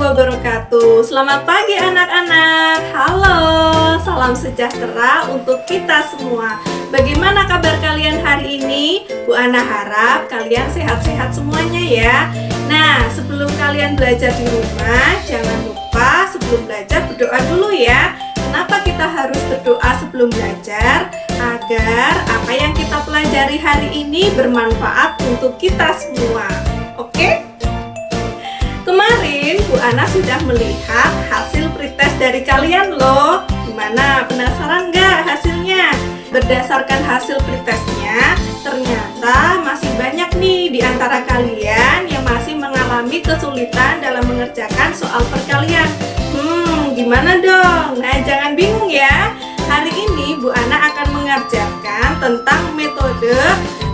wabarakatuh. Selamat pagi anak-anak. Halo, salam sejahtera untuk kita semua. Bagaimana kabar kalian hari ini? Bu Ana harap kalian sehat-sehat semuanya ya. Nah, sebelum kalian belajar di rumah, jangan lupa sebelum belajar berdoa dulu ya. Kenapa kita harus berdoa sebelum belajar? Agar apa yang kita pelajari hari ini bermanfaat untuk kita semua. Oke? Kemarin Bu Ana sudah melihat hasil pretest dari kalian loh. Gimana? Penasaran nggak hasilnya? Berdasarkan hasil pretestnya, ternyata masih banyak nih di antara kalian yang masih mengalami kesulitan dalam mengerjakan soal perkalian. Gimana dong? Nah, jangan bingung ya. Hari ini Bu Ana akan mengerjakan tentang metode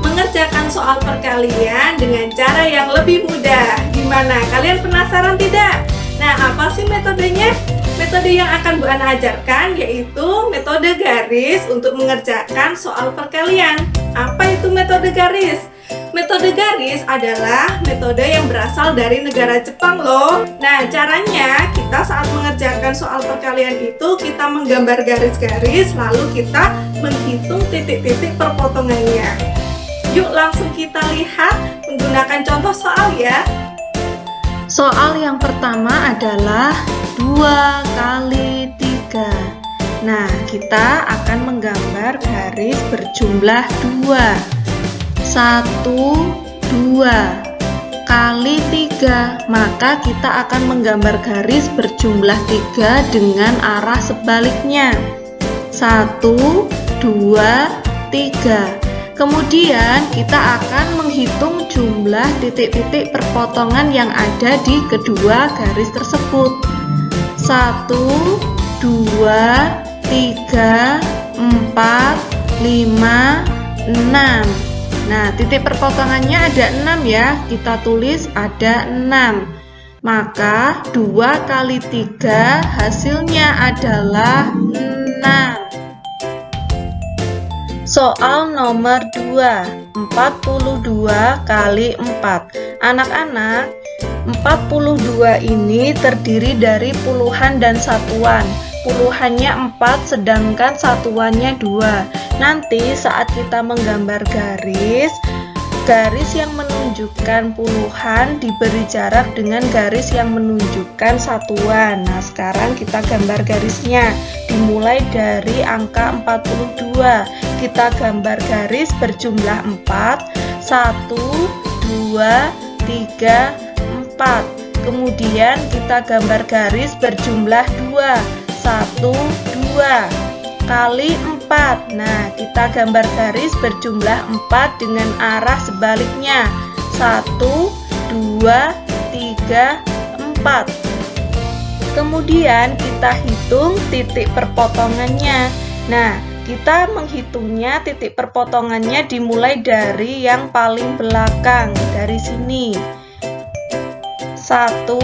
mengerjakan soal perkalian dengan cara yang lebih mudah. Gimana? Kalian penasaran tidak? Nah, apa sih metodenya? Metode yang akan Bu Ana ajarkan yaitu metode garis untuk mengerjakan soal perkalian. Apa itu metode garis? Metode garis adalah metode yang berasal dari negara Jepang loh. Nah, caranya kita saat mengerjakan soal perkalian itu kita menggambar garis-garis lalu kita menghitung titik-titik perpotongannya. Yuk langsung kita lihat menggunakan contoh soal ya. Soal yang pertama adalah 2 kali 3. Nah, kita akan menggambar garis berjumlah 2. 1, 2 kali 3, maka kita akan menggambar garis berjumlah 3 dengan arah sebaliknya. 1, 2, 3. Kemudian kita akan menghitung jumlah titik-titik perpotongan yang ada di kedua garis tersebut. 1, 2, 3, 4, 5, 6. Nah, titik perpotongannya ada 6 ya. Kita tulis ada 6. Maka 2 kali 3 hasilnya adalah 6. Soal nomor 2, 42 kali 4. Anak-anak, 42 ini terdiri dari puluhan dan satuan. Puluhannya 4 sedangkan satuannya 2. Nanti saat kita menggambar garis yang menunjukkan puluhan diberi jarak dengan garis yang menunjukkan satuan. Nah, sekarang kita gambar garisnya. Dimulai dari angka 42. Kita gambar garis berjumlah 4. 1, 2, 3, 4. Kemudian kita gambar garis berjumlah 2. 1, 2 kali 4. Nah, kita gambar garis berjumlah 4 dengan arah sebaliknya. 1, 2, 3, 4. Kemudian kita hitung titik perpotongannya. Nah, kita menghitungnya titik perpotongannya dimulai dari yang paling belakang, dari sini. 1,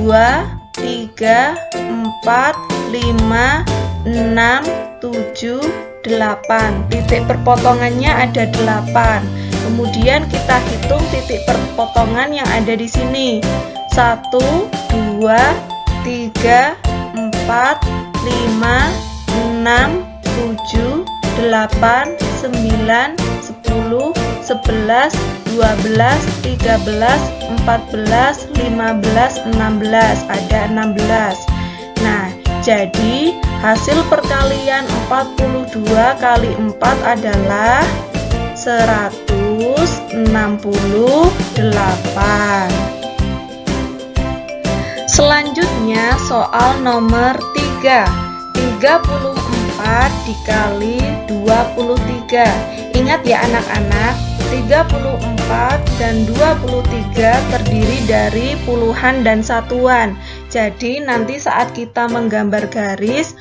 2, 3, 4, 5, 6, 7, 8. Titik perpotongannya ada 8. Kemudian kita hitung titik perpotongan yang ada di sini. 1, 2, 3, 4, 5, 6, 7, 8, 9, 10, 11, 12, 13, 14, 15, 16. Ada 16. Nah, jadi hasil perkalian 42 kali 4 adalah 168. Selanjutnya soal nomor 3. 34 dikali 23. Ingat ya anak-anak, 34 dan 23 terdiri dari puluhan dan satuan. Jadi nanti saat kita menggambar garis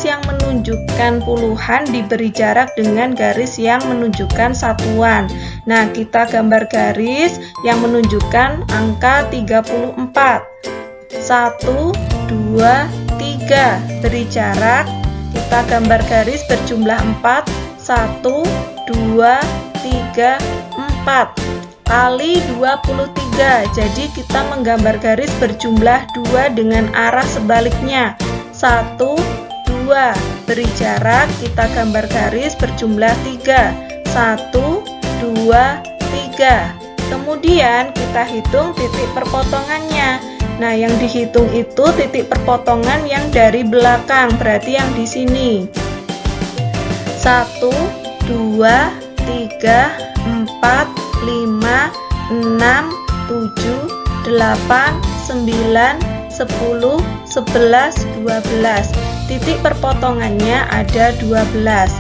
yang menunjukkan puluhan diberi jarak dengan garis yang menunjukkan satuan. Nah, kita gambar garis yang menunjukkan angka 34. 1, 2, 3. Beri jarak. Kita gambar garis berjumlah 4. 1, 2, 3, 4 kali 23. 3. Jadi kita menggambar garis berjumlah 2 dengan arah sebaliknya. 1, 2. Beri jarak, kita gambar garis berjumlah 3. 1, 2, 3. Kemudian kita hitung titik perpotongannya. Nah, yang dihitung itu titik perpotongan yang dari belakang, berarti yang di sini. 1, 2, 3, 4, 5, 6, 7, 8, 9, 10, 11, 12. Titik perpotongannya ada 12.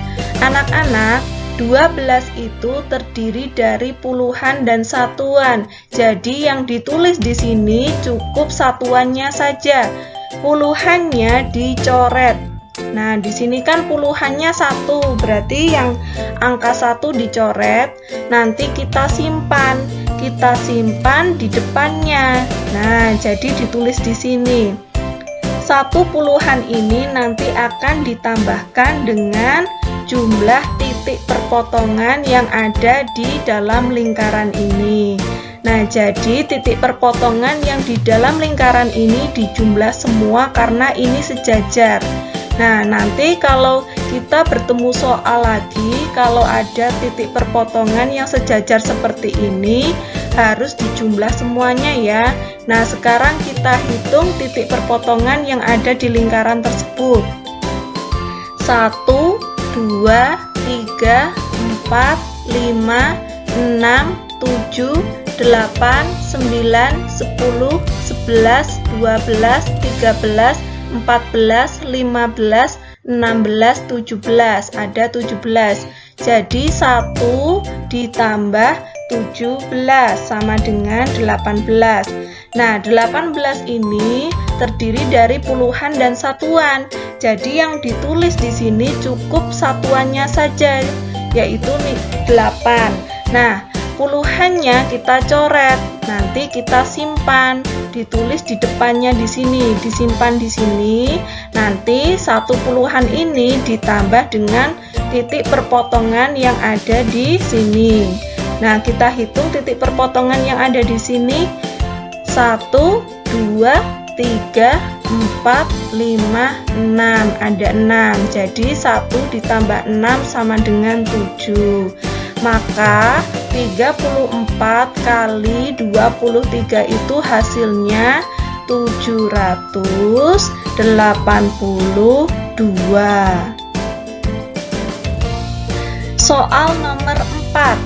Anak-anak, 12 itu terdiri dari puluhan dan satuan. Jadi yang ditulis di sini cukup satuannya saja. Puluhannya dicoret. Nah, di sini kan puluhannya 1, berarti yang angka 1 dicoret. Nanti kita simpan. Kita simpan di depannya. Nah, jadi ditulis di sini. 1 puluhan ini nanti akan ditambahkan dengan jumlah titik perpotongan yang ada di dalam lingkaran ini. Nah, jadi titik perpotongan yang di dalam lingkaran ini dijumlah semua karena ini sejajar. Nah, nanti kalau kita bertemu soal lagi, kalau ada titik perpotongan yang sejajar seperti ini, harus dijumlah semuanya ya. Nah, sekarang kita hitung titik perpotongan yang ada di lingkaran tersebut. 1, 2, 3, 4, 5, 6, 7, 8, 9, 10, 11, 12, 13, 14, 15, 16, 17. Ada 17. Jadi 1 ditambah 17 sama dengan 18. Nah, 18 ini terdiri dari puluhan dan satuan. Jadi yang ditulis di sini cukup satuannya saja, yaitu 8. Nah, puluhannya kita coret, nanti kita simpan, ditulis di depannya di sini, disimpan di sini. Nanti 1 puluhan ini ditambah dengan titik perpotongan yang ada di sini. Nah, kita hitung titik perpotongan yang ada di sini. 1, 2, 3, 4, 5, 6. Ada 6. Jadi 1 ditambah 6 sama dengan 7. Maka 34 kali 23 itu hasilnya 782. Soal nomor 4,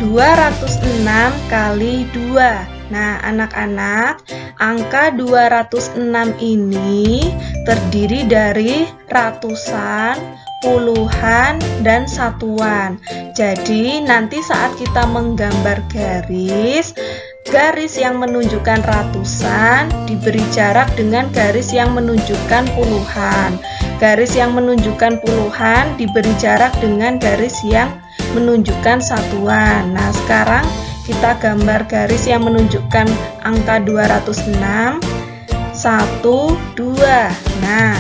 206 kali 2. Nah, anak-anak, angka 206 ini terdiri dari ratusan, puluhan, dan satuan. Jadi nanti saat kita menggambar garis yang menunjukkan ratusan diberi jarak dengan garis yang menunjukkan puluhan. Garis yang menunjukkan puluhan diberi jarak dengan garis yang menunjukkan satuan. Nah, sekarang kita gambar garis yang menunjukkan angka 206. 1, 2. Nah,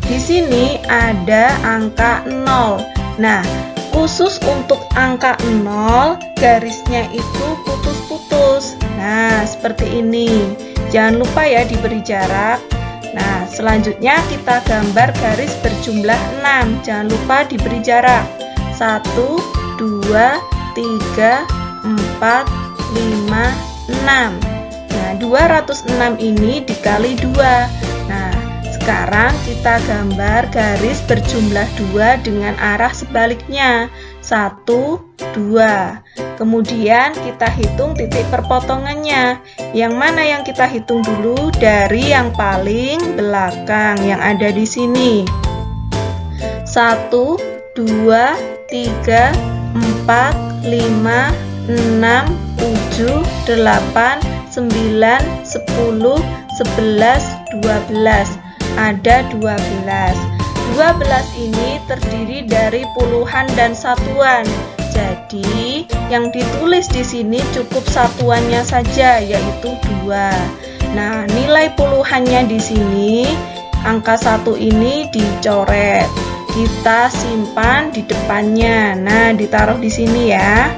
di sini ada angka 0. Nah, khusus untuk angka 0, garisnya itu putus-putus. Nah, seperti ini. Jangan lupa ya diberi jarak. Nah, selanjutnya kita gambar garis berjumlah 6. Jangan lupa diberi jarak. 1, 2, 3, 4, 5, 6. Nah, 206 ini dikali 2. Nah, sekarang kita gambar garis berjumlah 2 dengan arah sebaliknya. 1, 2. Kemudian kita hitung titik perpotongannya. Yang mana yang kita hitung dulu? Dari yang paling belakang yang ada di sini. 1, 2, 3, 4, 5, 6, 7, 8, 9, 10, 11, 12. Ada 12. 12 ini terdiri dari puluhan dan satuan. Jadi, yang ditulis di sini cukup satuannya saja, yaitu 2. Nah, nilai puluhannya di sini, angka 1 ini dicoret. Kita simpan di depannya. Nah, ditaruh di sini ya.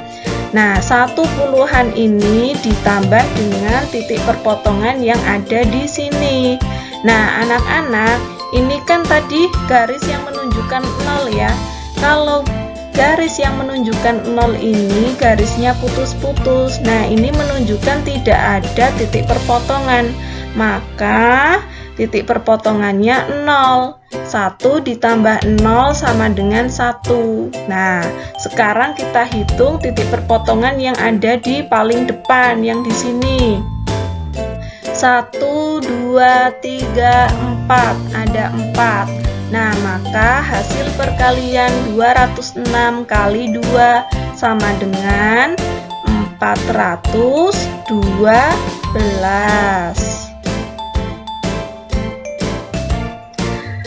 Nah, 1/10 ini ditambah dengan titik perpotongan yang ada di sini. Nah, anak-anak, ini kan tadi garis yang menunjukkan 0 ya. Kalau garis yang menunjukkan 0 ini garisnya putus-putus. Nah, ini menunjukkan tidak ada titik perpotongan. Maka titik perpotongannya 0. 1 ditambah 0 sama dengan 1. Nah, sekarang kita hitung titik perpotongan yang ada di paling depan, yang di sini. 1, 2, 3, 4. Ada 4. Nah, maka hasil perkalian 206 kali 2 sama dengan 412.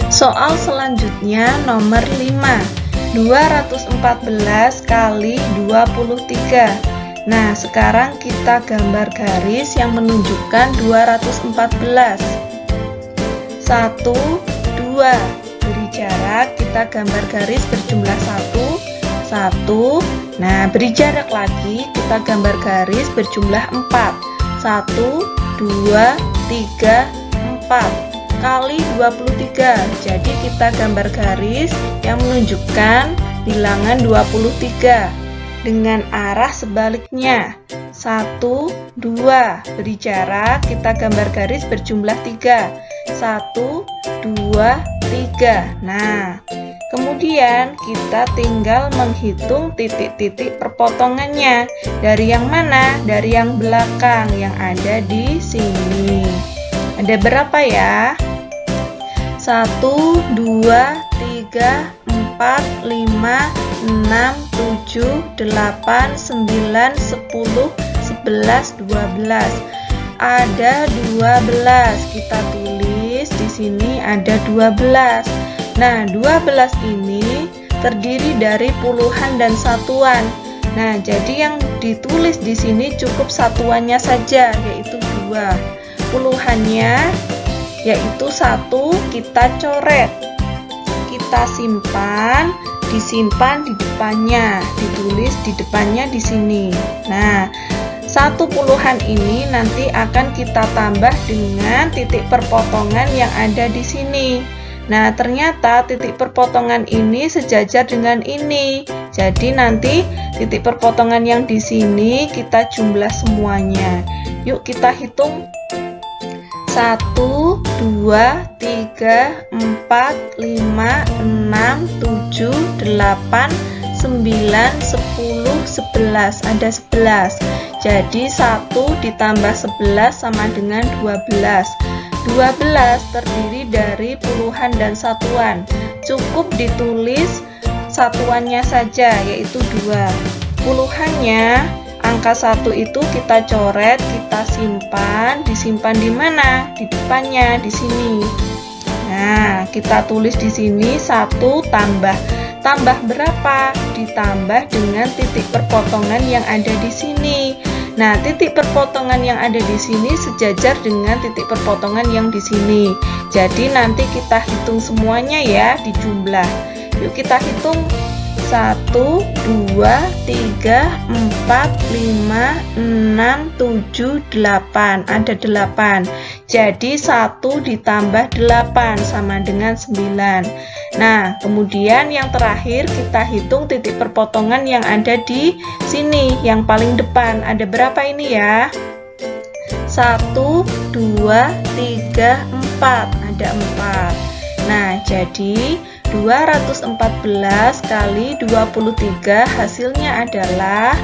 Soal selanjutnya nomor 5. 214 kali 23. Nah, sekarang kita gambar garis yang menunjukkan 214. 1, 2. Beri jarak, kita gambar garis berjumlah 1, 1. Nah, beri jarak lagi, kita gambar garis berjumlah 4. 1, 2, 3, 4. Kali 23. Jadi kita gambar garis yang menunjukkan bilangan 23 dengan arah sebaliknya. 1, 2. Beri jarak, kita gambar garis berjumlah 3. 1, 2, 3. Nah, kemudian kita tinggal menghitung titik-titik perpotongannya. Dari yang mana? Dari yang belakang yang ada di sini. Ada berapa ya? 1, 2, 3, 4, 5, 6, 7, 8, 9, 10, 11, 12. Ada 12. Kita tulis di sini ada 12. Nah, 12 ini terdiri dari puluhan dan satuan. Nah, jadi yang ditulis di sini cukup satuannya saja, yaitu 2. Puluhannya yaitu 1 kita coret, kita simpan, disimpan di depannya, ditulis di depannya di sini. Nah, 1/10 ini nanti akan kita tambah dengan titik perpotongan yang ada di sini. Nah, ternyata titik perpotongan ini sejajar dengan ini. Jadi nanti titik perpotongan yang di sini kita jumlah semuanya. Yuk kita hitung. 1, 2, 3, 4, 5, 6, 7, 8, 9, 10, 11. Ada 11. Jadi 1 ditambah 11 sama dengan 12. 12 terdiri dari puluhan dan satuan. Cukup ditulis satuannya saja, yaitu 2. Puluhannya, angka 1 itu kita coret, kita simpan. Disimpan di mana? Di depannya, di sini. Nah, kita tulis di sini 1 tambah berapa? Ditambah dengan titik perpotongan yang ada di sini. Nah, titik perpotongan yang ada di sini sejajar dengan titik perpotongan yang di sini. Jadi nanti kita hitung semuanya ya, dijumlah. Yuk kita hitung. 1, 2, 3, 4, 5, 6, 7, 8. Ada 8. Jadi 1 ditambah 8 sama dengan 9. Nah, kemudian yang terakhir kita hitung titik perpotongan yang ada di sini, yang paling depan. Ada berapa ini ya? 1, 2, 3, 4. Ada 4. Nah, jadi 214 kali 23 hasilnya adalah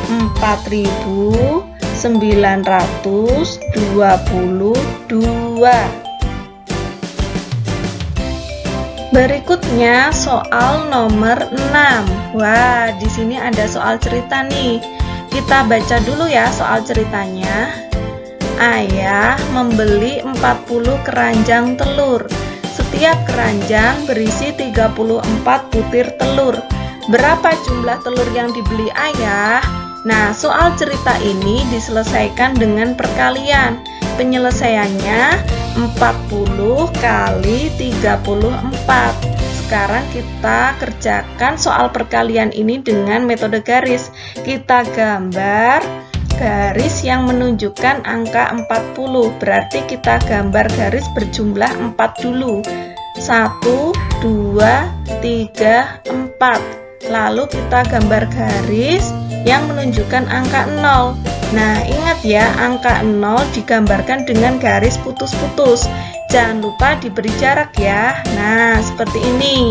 4.922. Berikutnya soal nomor 6. Wah, di sini ada soal cerita nih. Kita baca dulu ya soal ceritanya. Ayah membeli 40 keranjang telur. Setiap keranjang berisi 34 butir telur. Berapa jumlah telur yang dibeli ayah? Nah, soal cerita ini diselesaikan dengan perkalian. Penyelesaiannya 40 kali 34. sekarang kita kerjakan soal perkalian ini dengan metode garis. Kita gambar garis yang menunjukkan angka 40. Berarti kita gambar garis berjumlah 4 dulu. 1, 2, 3, 4. Lalu kita gambar garis yang menunjukkan angka 0. Nah, ingat ya, angka 0 digambarkan dengan garis putus-putus. Jangan lupa diberi jarak ya. Nah, seperti ini.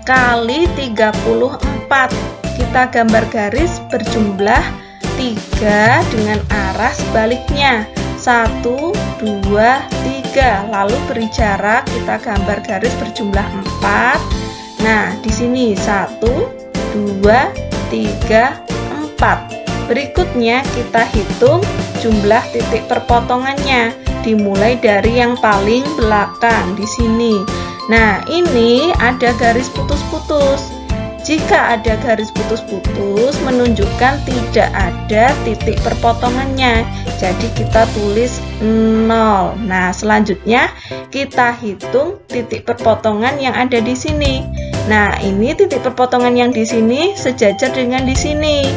Kali 34. Kita gambar garis berjumlah 3 dengan arah sebaliknya. 1, 2, 3. Lalu beri jarak, kita gambar garis berjumlah 4. Nah, di sini 1, 2, 3, 4. Berikutnya kita hitung jumlah titik perpotongannya. Dimulai dari yang paling belakang di sini. Nah, ini ada garis putus-putus. Jika ada garis putus-putus menunjukkan tidak ada titik perpotongannya. Jadi kita tulis 0. Nah, selanjutnya kita hitung titik perpotongan yang ada di sini. Nah, ini titik perpotongan yang di sini sejajar dengan di sini.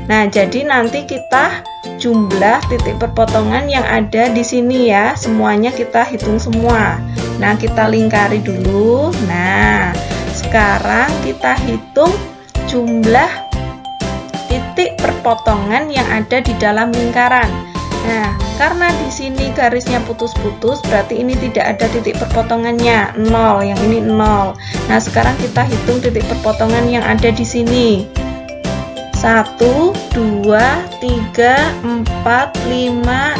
Nah, jadi nanti kita jumlah titik perpotongan yang ada di sini ya. Semuanya kita hitung semua. Nah, kita lingkari dulu. Nah, sekarang kita hitung jumlah titik perpotongan yang ada di dalam lingkaran. Nah, karena di sini garisnya putus-putus, berarti ini tidak ada titik perpotongannya, 0. Yang ini 0. Nah, sekarang kita hitung titik perpotongan yang ada di sini. 1, 2, 3, 4, 5,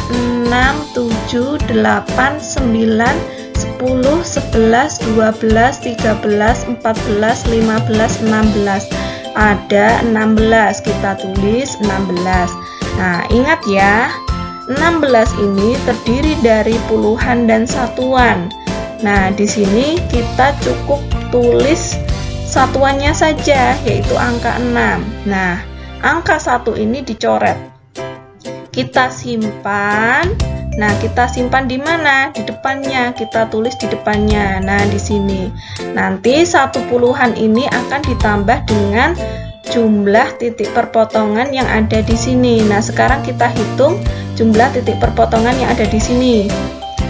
6, 7, 8, 9, 10, 11, 12, 13, 14, 15, 16. Ada 16, kita tulis 16. Nah, ingat ya, 16 ini terdiri dari puluhan dan satuan. Nah, di sini kita cukup tulis satuannya saja, yaitu angka 6. Nah, angka 1 ini dicoret. Kita simpan. Nah, kita simpan di mana? Di depannya. Kita tulis di depannya. Nah, di sini. Nanti 1 puluhan ini akan ditambah dengan jumlah titik perpotongan yang ada di sini. Nah, sekarang kita hitung jumlah titik perpotongan yang ada di sini.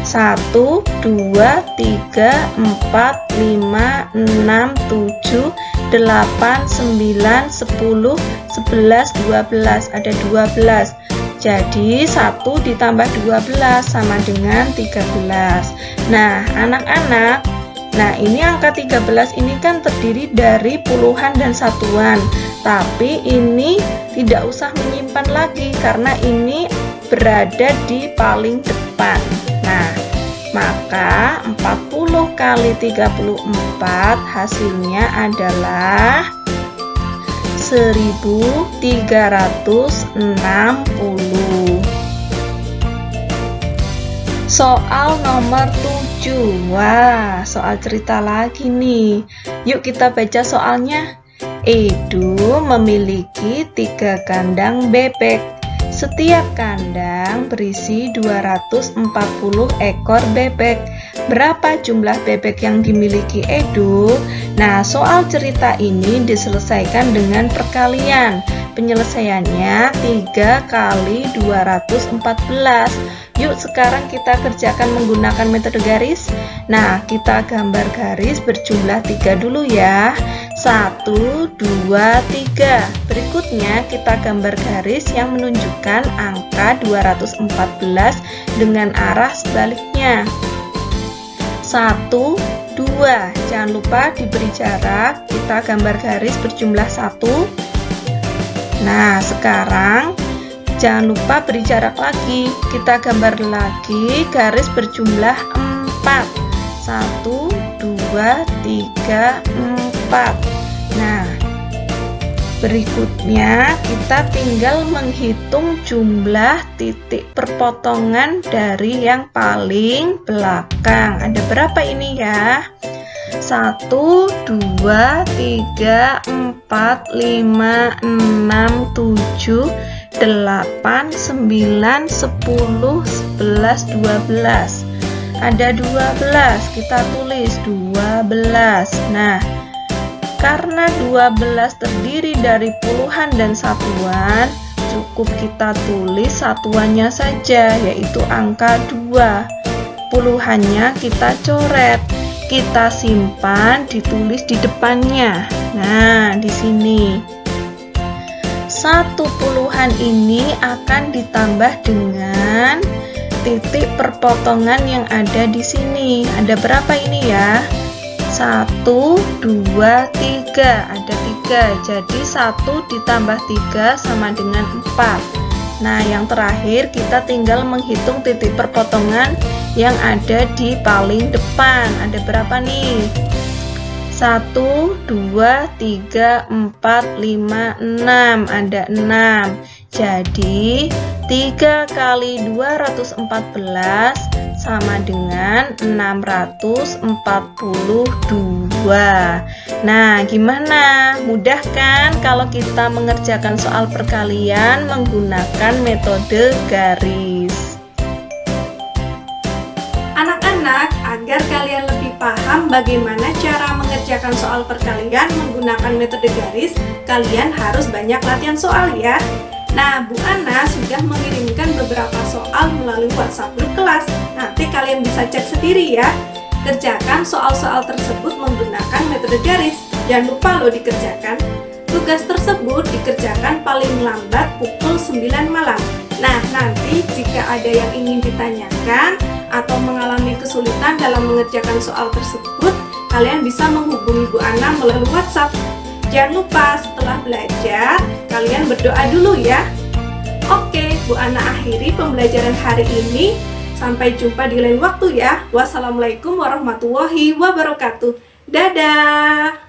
1, 2, 3, 4, 5, 6, 7, 8, 9, 10, 11, 12. Ada 12. Jadi 1 ditambah 12 sama dengan 13. Nah, anak-anak, nah ini angka 13 ini kan terdiri dari puluhan dan satuan. Tapi ini tidak usah menyimpan lagi karena ini berada di paling depan. Nah, maka 40 kali 34 hasilnya adalah 1360. Soal nomor 7. Wah, soal cerita lagi nih. Yuk kita baca soalnya. Edu memiliki 3 kandang bebek. Setiap kandang berisi 240 ekor bebek. Berapa jumlah bebek yang dimiliki Edu? Nah, soal cerita ini diselesaikan dengan perkalian. Penyelesaiannya 3 kali 214. Yuk sekarang kita kerjakan menggunakan metode garis. Nah, kita gambar garis berjumlah 3 dulu ya. 1, 2, 3. Berikutnya kita gambar garis yang menunjukkan angka 214 dengan arah sebaliknya. 1, 2. Jangan lupa diberi jarak. Kita gambar garis berjumlah 1. Nah, sekarang jangan lupa beri jarak lagi. Kita gambar lagi garis berjumlah 4. 1, 2, 3, 4. Nah, berikutnya kita tinggal menghitung jumlah titik perpotongan dari yang paling belakang. Ada berapa ini ya? 1, 2, 3, 4, 5, 6, 7, 8, 9, 10, 11, 12. ada 12, kita tulis 12. Nah, karena 12 terdiri dari puluhan dan satuan, cukup kita tulis satuannya saja, yaitu angka 2. Puluhannya kita coret, kita simpan, ditulis di depannya. Nah, di sini. 1 puluhan ini akan ditambah dengan titik perpotongan yang ada di sini. Ada berapa ini ya? 1, 2, 3. Ada 3. Jadi 1 ditambah 3 sama dengan 4. Nah, yang terakhir kita tinggal menghitung titik perpotongan yang ada di paling depan. Ada berapa nih? 1, 2, 3, 4, 5, 6. Ada 6. Jadi 3 kali 214 sama dengan 642. Nah, gimana? Mudah kan kalau kita mengerjakan soal perkalian menggunakan metode garis? Anak-anak, agar kalian lebih paham bagaimana cara mengerjakan soal perkalian menggunakan metode garis, kalian harus banyak latihan soal ya. Nah, Bu Ana sudah mengirimkan beberapa soal melalui WhatsApp grup kelas. Nanti kalian bisa cek sendiri ya. Kerjakan soal-soal tersebut menggunakan metode garis. Jangan lupa loh dikerjakan. Tugas tersebut dikerjakan paling lambat pukul 9 malam. Nah, nanti jika ada yang ingin ditanyakan atau mengalami kesulitan dalam mengerjakan soal tersebut, kalian bisa menghubungi Bu Ana melalui WhatsApp. Jangan lupa setelah belajar, kalian berdoa dulu ya. Oke, Bu Ana akhiri pembelajaran hari ini. Sampai jumpa di lain waktu ya. Wassalamualaikum warahmatullahi wabarakatuh. Dadah!